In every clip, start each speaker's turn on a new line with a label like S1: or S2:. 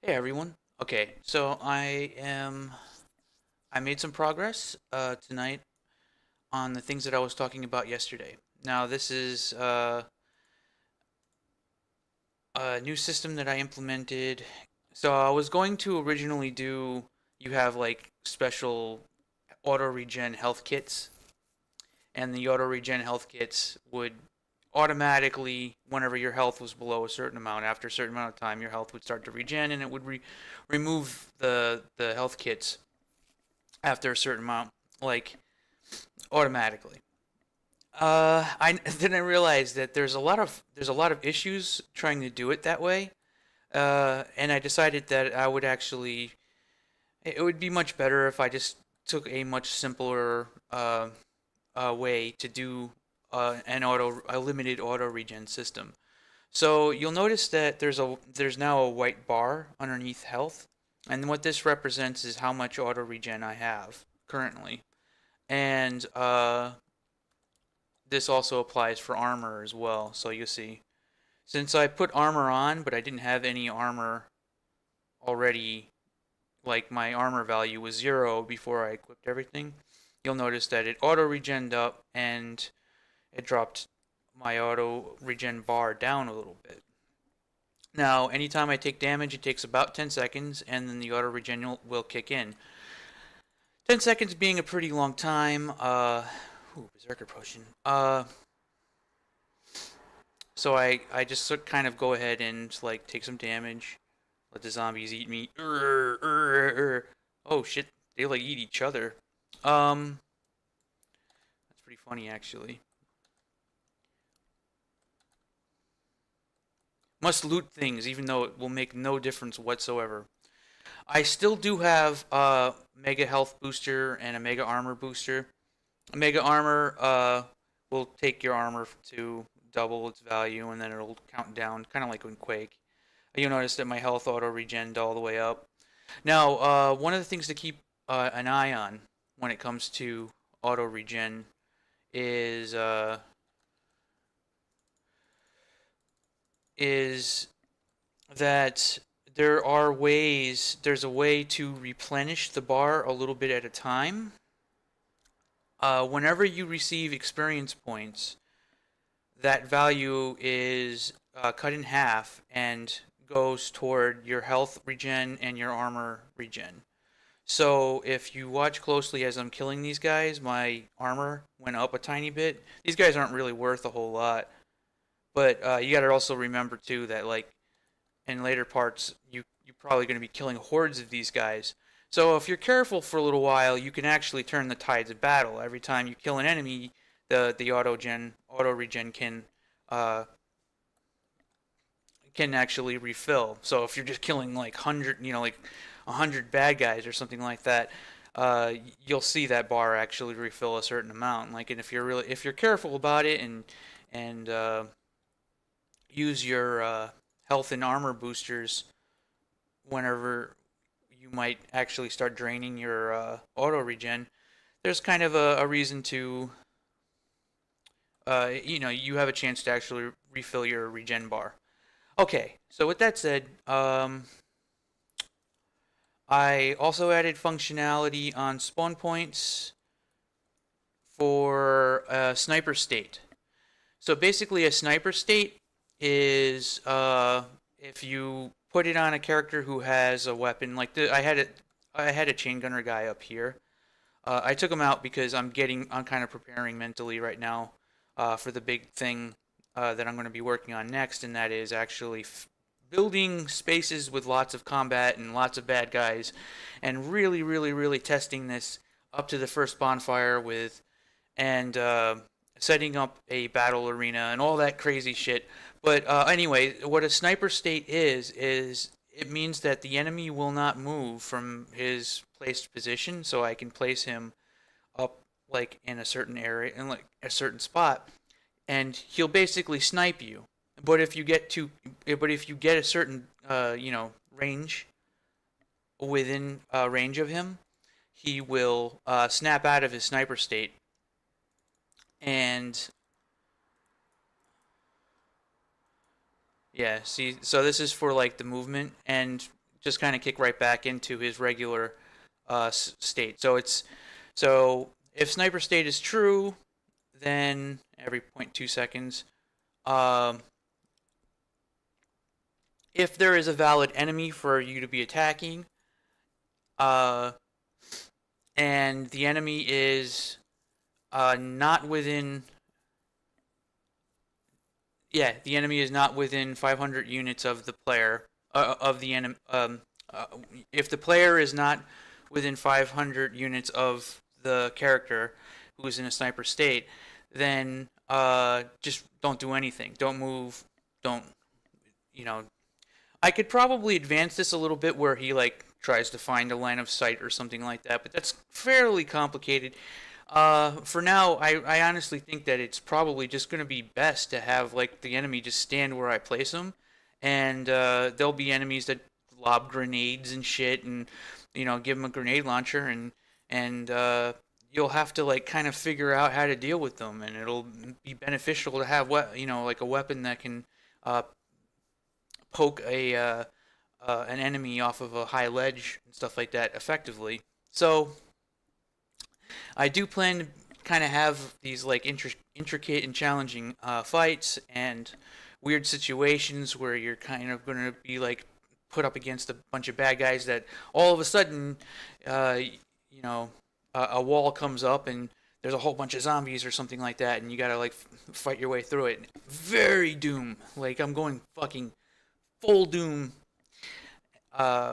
S1: Hey everyone. Okay, so I made some progress tonight on the things that I was talking about yesterday. Now this is a new system that I implemented. So I was going to originally do you have like special auto regen health kits, and the auto regen health kits would automatically, whenever your health was below a certain amount, after a certain amount of time, your health would start to regen, and it would remove the health kits after a certain amount, like automatically. I then I realized that there's a lot of issues trying to do it that way, and I decided that I would actually it would be much better if I just took a much simpler way to do a limited auto regen system. So you'll notice that there's now a white bar underneath health, and what this represents is how much auto regen I have currently. And this also applies for armor as well. So you see, since I put armor on, but I didn't have any armor already, like my armor value was 0 before I equipped everything, you'll notice that it auto regened up and it dropped my auto regen bar down a little bit. Now, anytime I take damage, it takes about 10 seconds, and then the auto regen will kick in. 10 seconds being a pretty long time. Berserker Potion. So I just kind of go ahead and like take some damage, let the zombies eat me. Oh shit, they like eat each other. Um, that's pretty funny actually. Must loot things even though it will make no difference whatsoever. I still do have a mega health booster and a mega armor booster. A mega armor will take your armor to double its value and then it'll count down, kind of like in Quake. You'll notice that my health auto regened all the way up. Now, one of the things to keep an eye on when it comes to auto regen is is that there's a way to replenish the bar a little bit at a time. Whenever you receive experience points, that value is cut in half and goes toward your health regen and your armor regen. So if you watch closely as I'm killing these guys, my armor went up a tiny bit. These guys aren't really worth a whole lot, but you got to also remember too that like in later parts you're probably going to be killing hordes of these guys. So if you're careful for a little while, you can actually turn the tides of battle. Every time you kill an enemy, the auto regen uh, can actually refill. So if you're just killing like 100 bad guys or something like that, you'll see that bar actually refill a certain amount. Like, and if you're careful about it and use your health and armor boosters whenever you might actually start draining your auto regen, there's kind of a reason to you have a chance to actually refill your regen bar. Okay, so with that said, I also added functionality on spawn points for a sniper state. So basically, a sniper state is if you put it on a character who has a weapon. I had a chain gunner guy up here. I took him out because I'm kind of preparing mentally right now for the big thing that I'm going to be working on next, and that is actually building spaces with lots of combat and lots of bad guys, and really, really, really testing this up to the first bonfire with and setting up a battle arena and all that crazy shit. But anyway, what a sniper state is it means that the enemy will not move from his placed position, so I can place him up like in a certain area in like a certain spot, and he'll basically snipe you. But if you get a certain range within range of him, he will snap out of his sniper state and yeah, see, so this is for like the movement, and just kind of kick right back into his regular state. So if sniper state is true, then every 0.2 seconds. If there is a valid enemy for you to be attacking, and the enemy is not within, the enemy is not within 500 units of the player, of the enemy. If the player is not within 500 units of the character who is in a sniper state, then just don't do anything. Don't move. Don't, you know. I could probably advance this a little bit where he like tries to find a line of sight or something like that, but that's fairly complicated. For now, I honestly think that it's probably just going to be best to have like the enemy just stand where I place him, and there'll be enemies that lob grenades and shit, and give them a grenade launcher, and you'll have to like kind of figure out how to deal with them, and it'll be beneficial to have like a weapon that can poke an enemy off of a high ledge and stuff like that effectively. So I do plan to kind of have these like intricate and challenging fights and weird situations where you're kind of going to be like put up against a bunch of bad guys that all of a sudden, a wall comes up and there's a whole bunch of zombies or something like that, and you gotta like fight your way through it. Very Doom. Like I'm going fucking full Doom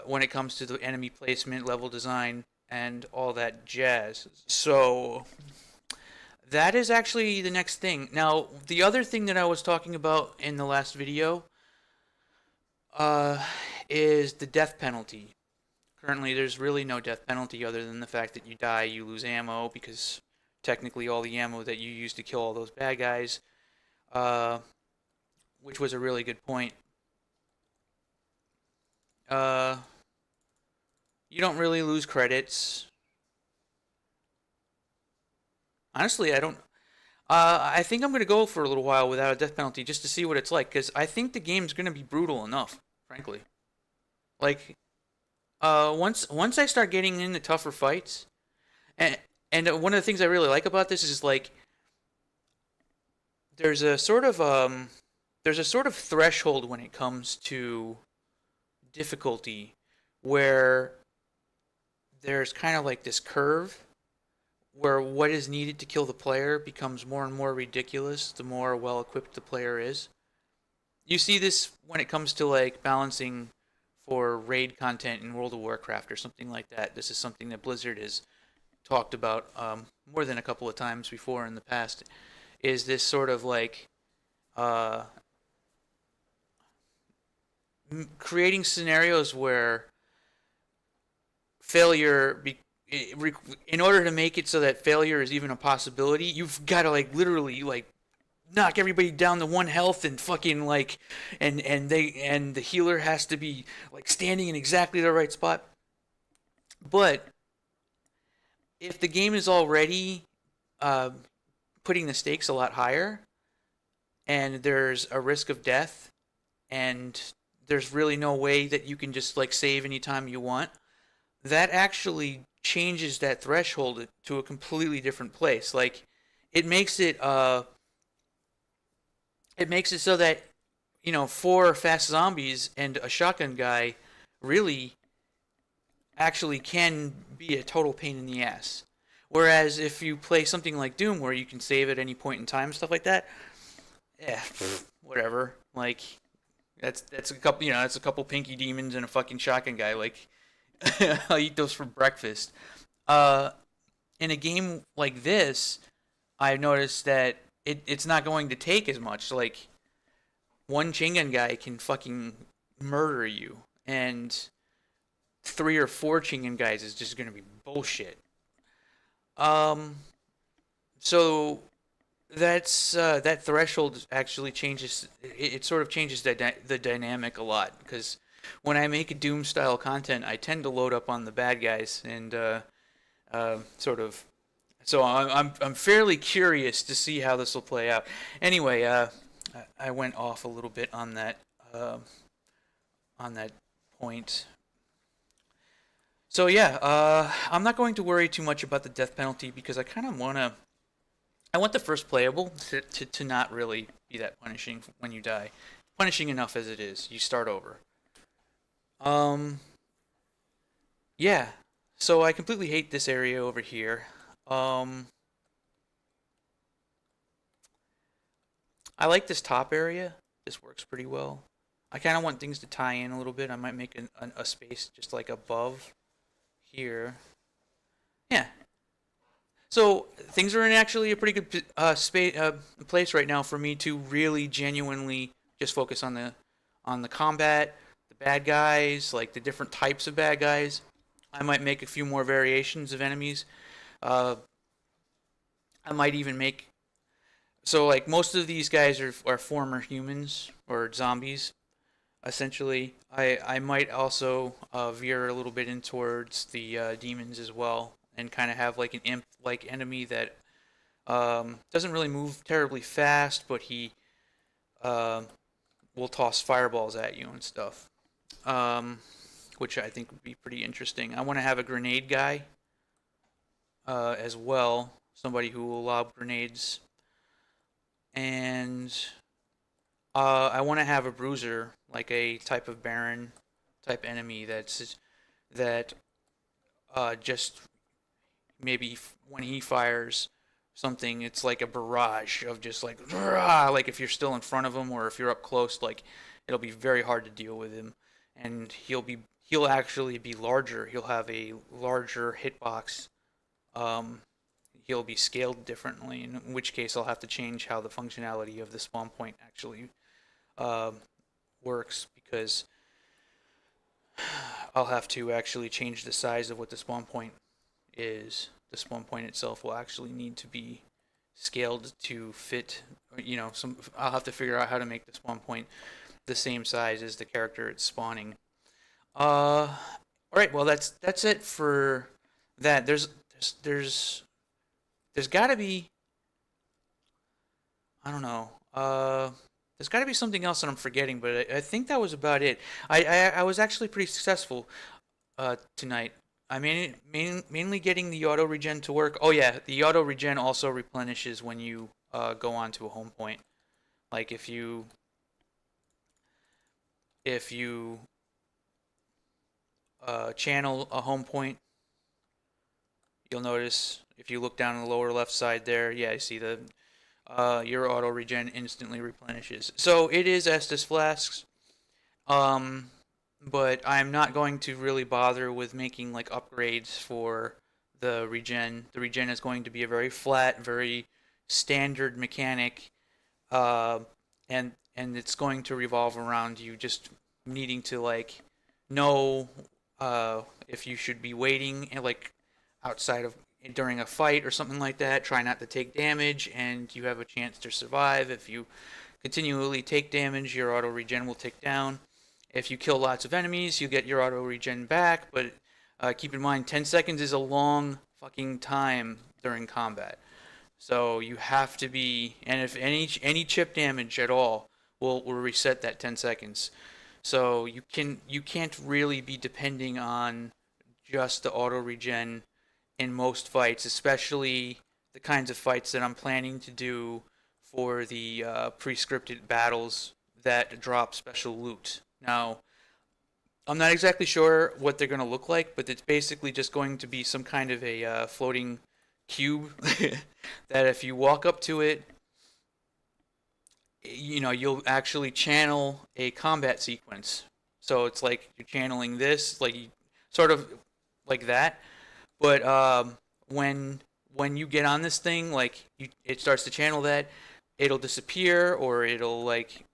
S1: when it comes to the enemy placement, level design, and all that jazz. So that is actually the next thing. Now, the other thing that I was talking about in the last video is the death penalty. Currently, there's really no death penalty other than the fact that you die, you lose ammo, because technically all the ammo that you used to kill all those bad guys, which was a really good point. You don't really lose credits. Honestly, I don't. I think I'm going to go for a little while without a death penalty just to see what it's like, because I think the game's going to be brutal enough, frankly. Like, once I start getting into tougher fights, and one of the things I really like about this is like there's a sort of threshold when it comes to difficulty where there's kind of like this curve where what is needed to kill the player becomes more and more ridiculous the more well equipped the player is. You see this when it comes to like balancing for raid content in World of Warcraft or something like that. This is something that Blizzard has talked about more than a couple of times before in the past, is this sort of like creating scenarios where failure in order to make it so that failure is even a possibility, you've got to like literally like knock everybody down to 1 health and fucking like and the healer has to be like standing in exactly the right spot. But if the game is already putting the stakes a lot higher and there's a risk of death and there's really no way that you can just like save anytime you want, that actually changes that threshold to a completely different place. Like it makes it so that 4 fast zombies and a shotgun guy really actually can be a total pain in the ass. Whereas if you play something like Doom where you can save at any point in time, stuff like that, whatever. Like that's a couple that's a couple pinky demons and a fucking shotgun guy. Like I'll eat those for breakfast. In a game like this, I've noticed that it's not going to take as much. Like, one chain gun guy can fucking murder you, and 3 or 4 chain gun guys is just going to be bullshit. So that threshold actually changes. It sort of changes the dynamic a lot, because when I make a Doom style content, I tend to load up on the bad guys and sort of. So I'm fairly curious to see how this will play out. Anyway, I went off a little bit on that point. So yeah, I'm not going to worry too much about the death penalty because I kind of I want the first playable to not really be that punishing when you die. Punishing enough as it is. You start over. Um, yeah. So I completely hate this area over here. Um, I like this top area. This works pretty well. I kind of want things to tie in a little bit. I might make a space just like above here. Yeah. So things are in actually a pretty good place right now for me to really genuinely just focus on the combat, the bad guys, like the different types of bad guys. I might make a few more variations of enemies. Uh, I might even make so like most of these guys are former humans or zombies essentially. I might also veer a little bit in towards the demons as well, and kind of have like an imp like enemy that doesn't really move terribly fast, but he uh, will toss fireballs at you and stuff, um, which I think would be pretty interesting. I want to have a grenade guy as well, somebody who will lob grenades, and I want to have a bruiser, like a type of Baron type enemy that just maybe when he fires something, it's like a barrage of just like if you're still in front of him or if you're up close, like it'll be very hard to deal with him, and he'll actually be larger. He'll have a larger hitbox. Um, he'll be scaled differently, in which case I'll have to change how the functionality of the spawn point actually uh, works because I'll have to actually change the size of what the spawn point is. The spawn point itself will actually need to be scaled to fit. Some I'll have to figure out how to make the spawn point the same size as the character it's spawning. All right. Well, that's it for that. There's got to be I don't know. There's got to be something else that I'm forgetting, but I think that was about it. I was actually pretty successful tonight. I mean, mainly getting the auto regen to work. Oh yeah, the auto regen also replenishes when you go onto a home point. Like if you channel a home point, you'll notice if you look down in the lower left side there, yeah, I see the your auto regen instantly replenishes. So it is Estus flasks. Um, but I'm not going to really bother with making like upgrades for the regen. The regen is going to be a very flat, very standard mechanic, uh, and it's going to revolve around you just needing to like know if you should be waiting like outside of during a fight or something like that. Try not to take damage, and you have a chance to survive. If you continually take damage, your auto regen will tick down. If you kill lots of enemies, you get your auto regen back, but keep in mind 10 seconds is a long fucking time during combat. So you have to be, and if any chip damage at all will reset that 10 seconds. So you can't really be depending on just the auto regen in most fights, especially the kinds of fights that I'm planning to do for the pre-scripted battles that drop special loot. Now, I'm not exactly sure what they're going to look like, but it's basically just going to be some kind of a floating cube that if you walk up to it, you'll actually channel a combat sequence. So it's like you're channeling this, like sort of like that. But when you get on this thing, like it starts to channel that, it'll disappear or it'll like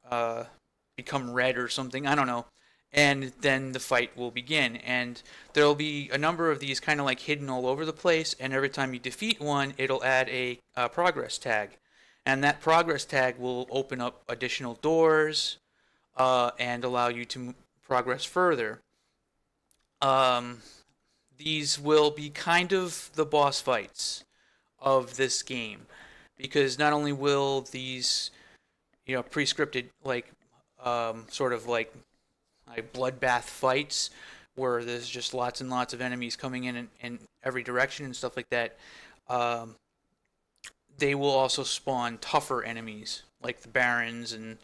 S1: become red or something. I don't know. And then the fight will begin. And there'll be a number of these kind of like hidden all over the place. And every time you defeat one, it'll add a progress tag. And that progress tag will open up additional doors and allow you to progress further. Um, these will be kind of the boss fights of this game. Because not only will these, pre-scripted, like, sort of like bloodbath fights where there's just lots and lots of enemies coming in every direction and stuff like that, um, they will also spawn tougher enemies like the Barons and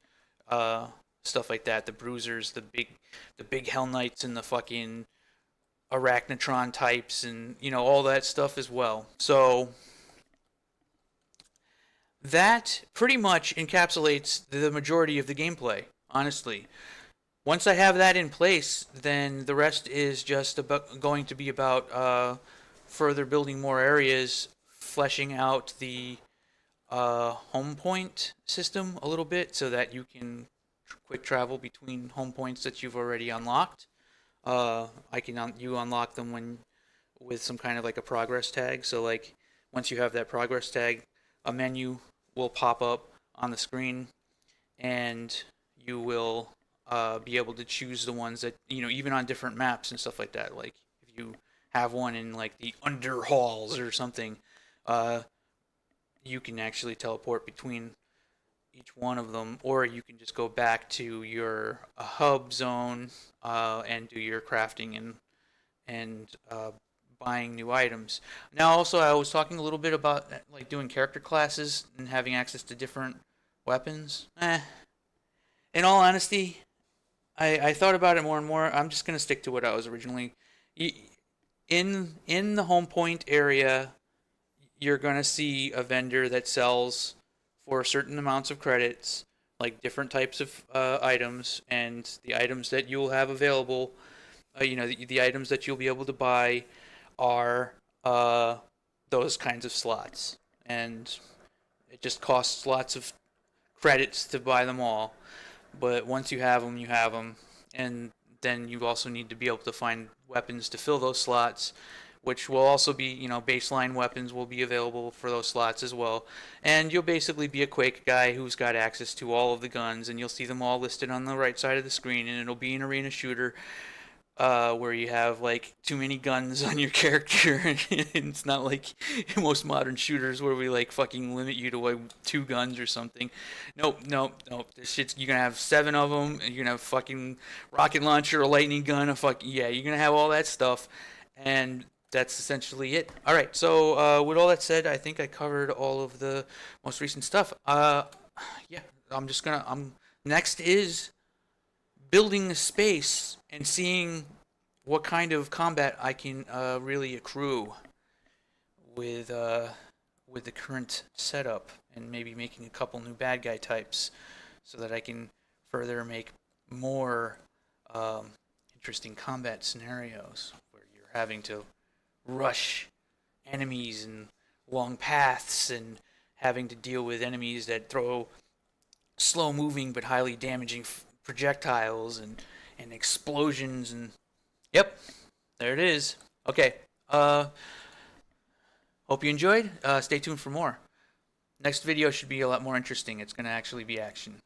S1: uh, stuff like that, the Bruisers, the big Hell Knights and the fucking Arachnotron types, and all that stuff as well. So that pretty much encapsulates the majority of the gameplay, honestly. Once I have that in place, then the rest is just going to be about further building more areas, fleshing out the home point system a little bit so that you can quick travel between home points that you've already unlocked. You unlock them with some kind of like a progress tag. So like once you have that progress tag, a menu will pop up on the screen, and you will be able to choose the ones that even on different maps and stuff like that. Like if you have one in like the under halls or something, you can actually teleport between each one of them, or you can just go back to your hub zone and do your crafting and buying new items. Now, also, I was talking a little bit about like doing character classes and having access to different weapons. In all honesty, I thought about it more and more. I'm just gonna stick to what I was originally. In the home point area, you're gonna see a vendor that sells for certain amounts of credits, like different types of items, and the items that you'll have available, the items that you'll be able to buy are those kinds of slots. And it just costs lots of credits to buy them all. But once you have them, you have them. And then you also need to be able to find weapons to fill those slots, which will also be, baseline weapons will be available for those slots as well. And you'll basically be a Quake guy who's got access to all of the guns, and you'll see them all listed on the right side of the screen, and it'll be an arena shooter where you have, like, too many guns on your character. And it's not like most modern shooters where we, like, fucking limit you to, like, 2 guns or something. Nope. This shit's, you're gonna have 7 of them, and you're gonna have a fucking rocket launcher, a lightning gun, yeah, you're gonna have all that stuff. And that's essentially it. All right. So with all that said, I think I covered all of the most recent stuff. Yeah. Next is building a space and seeing what kind of combat I can really accrue with the current setup, and maybe making a couple new bad guy types so that I can further make more interesting combat scenarios where you're having to rush enemies and long paths, and having to deal with enemies that throw slow moving but highly damaging projectiles and explosions. And yep, there it is. Okay, hope you enjoyed. Stay tuned for more. Next video should be a lot more interesting. It's going to actually be action.